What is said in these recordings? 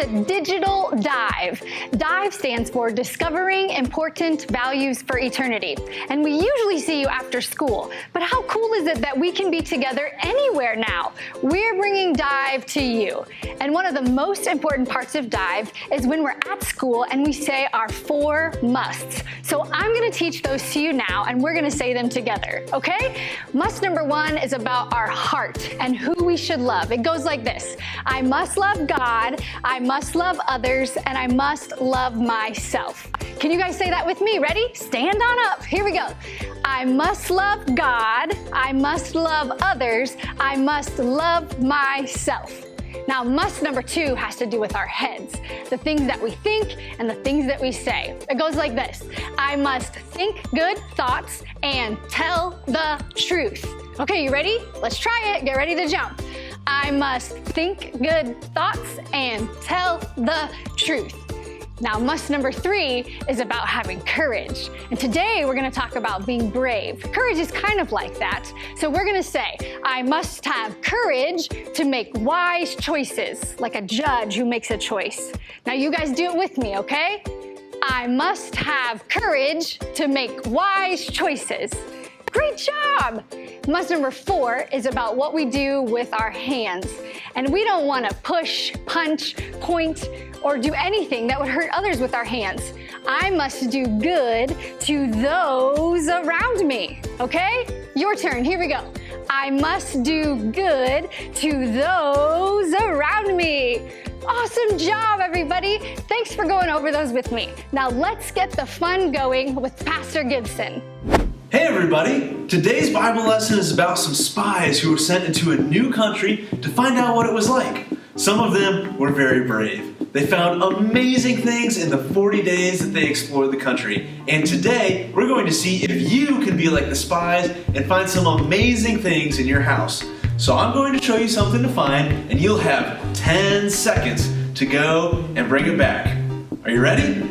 to Digital Dive. DIVE stands for Discovering Important Values for Eternity. And we usually see you after school. But how cool is it that we can be together anywhere now? We're bringing DIVE to you. And one of the most important parts of DIVE is when we're at school and we say our 4 musts. So I'm going to teach those to you now, and we're going to say them together, okay? Must number 1 is about our heart and who we should love. It goes like this. I must love God, I must love others, and I must love myself. Can you guys say that with me? Ready? Stand on up. Here we go. I must love God, I must love others, I must love myself. Now, must number 2 has to do with our heads, the things that we think and the things that we say. It goes like this. I must think good thoughts and tell the truth. Okay, you ready? Let's try it. Get ready to jump. I must think good thoughts and tell the truth. Now, must number 3 is about having courage. And today we're going to talk about being brave. Courage is kind of like that. So we're going to say, I must have courage to make wise choices, like a judge who makes a choice. Now, you guys do it with me, okay? I must have courage to make wise choices. Great job! Must number 4 is about what we do with our hands. And we don't want to push, punch, point, or do anything that would hurt others with our hands. I must do good to those around me, okay? Your turn, here we go. I must do good to those around me. Awesome job, everybody. Thanks for going over those with me. Now let's get the fun going with Pastor Gibson. Hey everybody! Today's Bible lesson is about some spies who were sent into a new country to find out what it was like. Some of them were very brave. They found amazing things in the 40 days that they explored the country. And today, we're going to see if you can be like the spies and find some amazing things in your house. So I'm going to show you something to find, and you'll have 10 seconds to go and bring it back. Are you ready?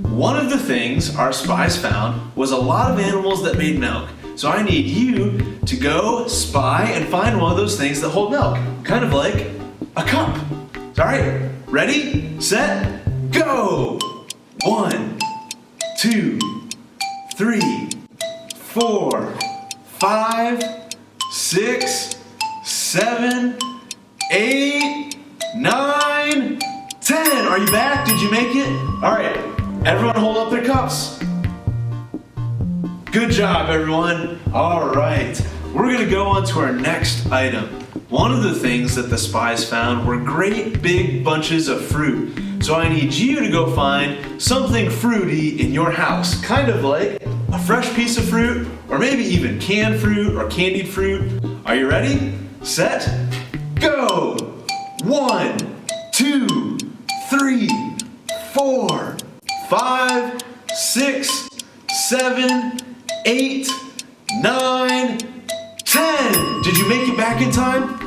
One of the things our spies found was a lot of animals that made milk. So I need you to go spy and find one of those things that hold milk. Kind of like a cup. All right, ready, set, go! 1, 2, 3, 4, 5, 6, 7, 8, 9, 10. Are you back? Did you make it? All right. Everyone hold up their cups. Good job, everyone. All right, we're gonna go on to our next item. One of the things that the spies found were great big bunches of fruit. So I need you to go find something fruity in your house, kind of like a fresh piece of fruit, or maybe even canned fruit or candied fruit. Are you ready? Set, go! 1, 2, 3, 4, 5, 6, 7, 8, 9, 10. Did you make it back in time?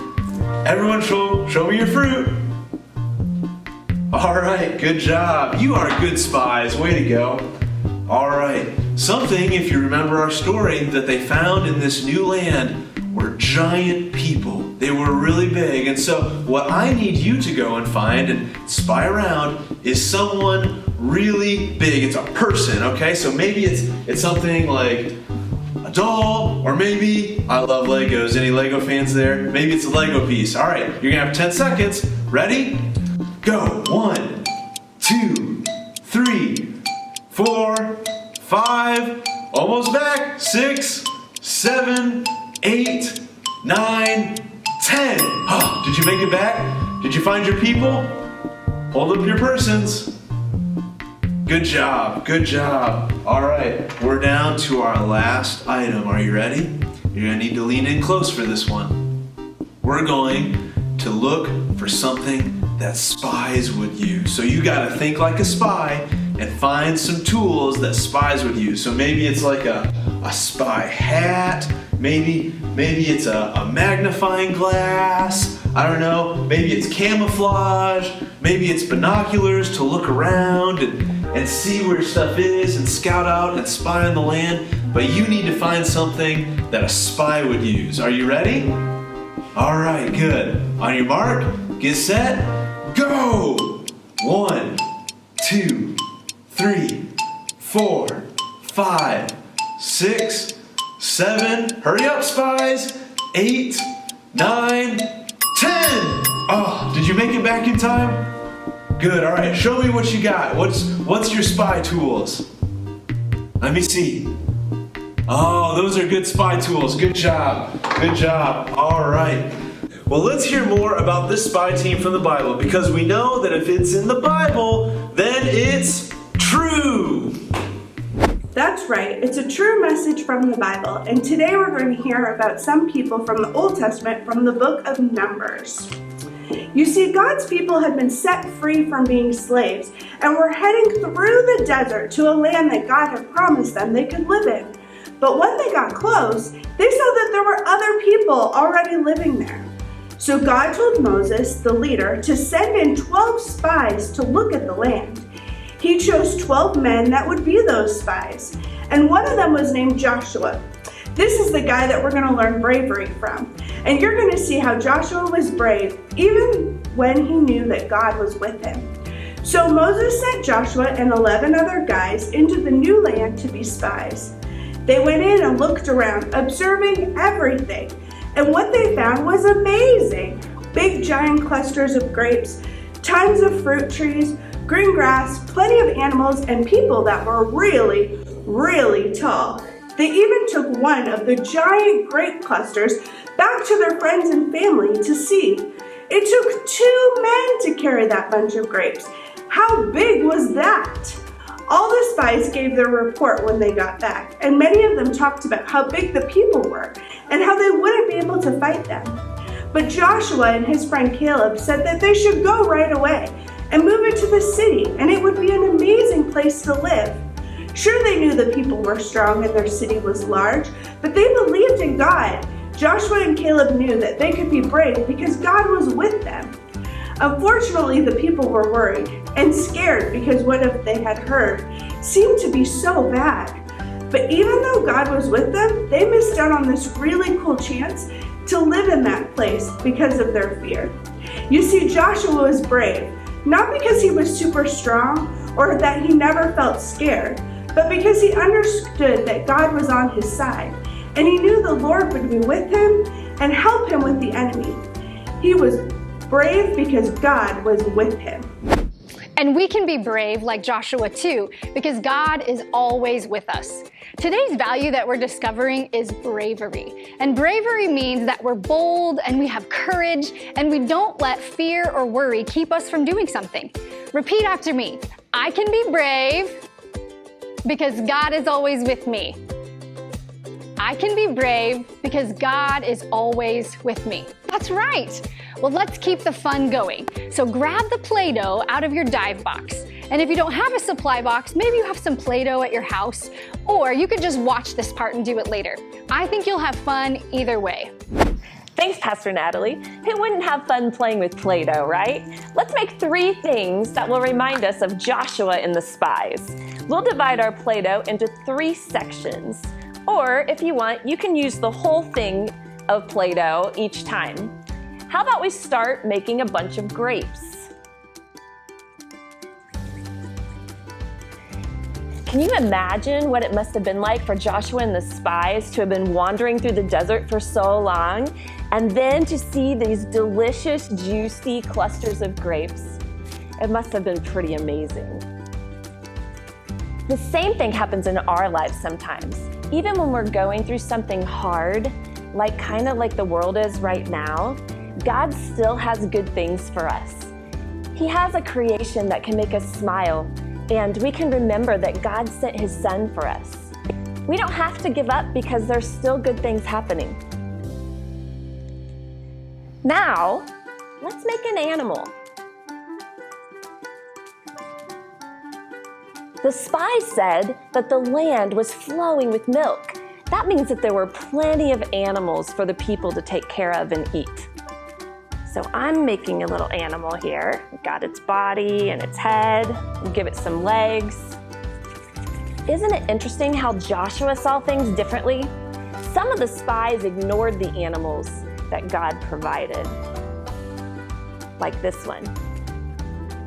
Everyone show me your fruit. All right, good job. You are good spies. Way to go. All right. Something, if you remember our story, that they found in this new land were giant people. They were really big. And so what I need you to go and find and spy around is someone really big. It's a person, okay? So maybe it's something like a doll, or maybe, I love Legos. Any Lego fans there? Maybe it's a Lego piece. All right, you're gonna have 10 seconds. Ready? Go. 1, 2, 3, 4, 5, almost back. 6, 7, 8, 9, 10. Oh, did you make it back? Did you find your people? Hold up your persons. Good job, good job. All right, we're down to our last item. Are you ready? You're gonna need to lean in close for this one. We're going to look for something that spies would use. So you gotta think like a spy and find some tools that spies would use. So maybe it's like a spy hat, maybe it's a magnifying glass, I don't know, maybe it's camouflage, maybe it's binoculars to look around and see where stuff is and scout out and spy on the land. But you need to find something that a spy would use. Are you ready? All right, good. On your mark, get set, go! 1, 2, 3, 4, 5, 6, 7. Hurry up, spies. 8, 9, 10. Oh, did you make it back in time? Good. All right. Show me what you got. What's your spy tools? Let me see. Oh, those are good spy tools. Good job. Good job. All right. Well, let's hear more about this spy team from the Bible, because we know that if it's in the Bible, then it's true. That's right, it's a true message from the Bible, and today we're going to hear about some people from the Old Testament from the book of Numbers. You see, God's people had been set free from being slaves and were heading through the desert to a land that God had promised them they could live in. But when they got close, they saw that there were other people already living there. So God told Moses, the leader, to send in 12 spies to look at the land. He chose 12 men that would be those spies, and one of them was named Joshua. This is the guy that we're going to learn bravery from, and you're going to see how Joshua was brave even when he knew that God was with him. So Moses sent Joshua and 11 other guys into the new land to be spies. They went in and looked around, observing everything, and what they found was amazing. Big giant clusters of grapes, tons of fruit trees, green grass, plenty of animals, and people that were really, really tall. They even took one of the giant grape clusters back to their friends and family to see. It took 2 men to carry that bunch of grapes. How big was that? All the spies gave their report when they got back, and many of them talked about how big the people were and how they wouldn't be able to fight them. But Joshua and his friend Caleb said that they should go right away and move into the city, and it would be an amazing place to live. Sure, they knew the people were strong and their city was large, but they believed in God. Joshua and Caleb knew that they could be brave because God was with them. Unfortunately, the people were worried and scared because what they had heard seemed to be so bad. But even though God was with them, they missed out on this really cool chance to live in that place because of their fear. You see, Joshua was brave, not because he was super strong or that he never felt scared, but because he understood that God was on his side, and he knew the Lord would be with him and help him with the enemy. He was brave because God was with him. And we can be brave like Joshua too, because God is always with us. Today's value that we're discovering is bravery. And bravery means that we're bold and we have courage and we don't let fear or worry keep us from doing something. Repeat after me. I can be brave because God is always with me. I can be brave because God is always with me. That's right. Well, let's keep the fun going. So grab the Play-Doh out of your dive box. And if you don't have a supply box, maybe you have some Play-Doh at your house, or you could just watch this part and do it later. I think you'll have fun either way. Thanks, Pastor Natalie. Who wouldn't have fun playing with Play-Doh, right? Let's make 3 things that will remind us of Joshua and the spies. We'll divide our Play-Doh into 3 sections. Or if you want, you can use the whole thing of Play-Doh each time. How about we start making a bunch of grapes? Can you imagine what it must have been like for Joshua and the spies to have been wandering through the desert for so long and then to see these delicious, juicy clusters of grapes? It must have been pretty amazing. The same thing happens in our lives sometimes. Even when we're going through something hard, kind of like the world is right now, God still has good things for us. He has a creation that can make us smile, and we can remember that God sent His Son for us. We don't have to give up because there's still good things happening. Now, let's make an animal. The spies said that the land was flowing with milk. That means that there were plenty of animals for the people to take care of and eat. So I'm making a little animal here. We've got its body and its head. We'll give it some legs. Isn't it interesting how Joshua saw things differently? Some of the spies ignored the animals that God provided, like this one.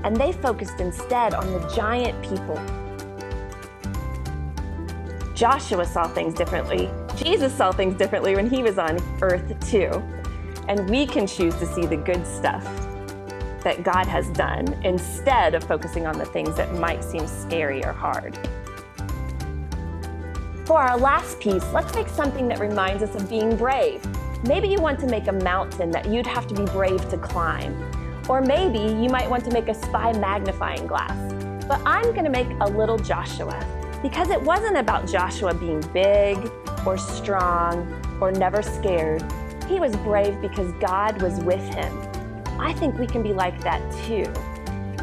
and they focused instead on the giant people. Joshua saw things differently. Jesus saw things differently when he was on earth too. And we can choose to see the good stuff that God has done instead of focusing on the things that might seem scary or hard. For our last piece, let's make something that reminds us of being brave. Maybe you want to make a mountain that you'd have to be brave to climb. Or maybe you might want to make a spy magnifying glass. But I'm going to make a little Joshua, because it wasn't about Joshua being big or strong or never scared. He was brave because God was with him. I think we can be like that too.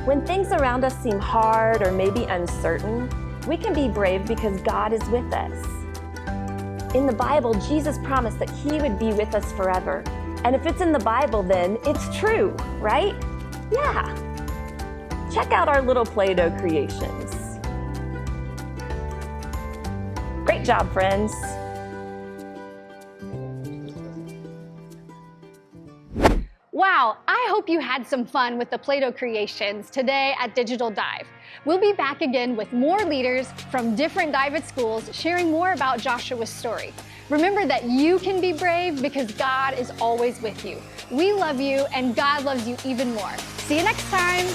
When things around us seem hard or maybe uncertain, we can be brave because God is with us. In the Bible, Jesus promised that he would be with us forever. And if it's in the Bible, then it's true, right? Yeah. Check out our little Play-Doh creations. Great job, friends. Wow, I hope you had some fun with the Play-Doh creations today at Digital Dive. We'll be back again with more leaders from different Dive It schools sharing more about Joshua's story. Remember that you can be brave because God is always with you. We love you and God loves you even more. See you next time.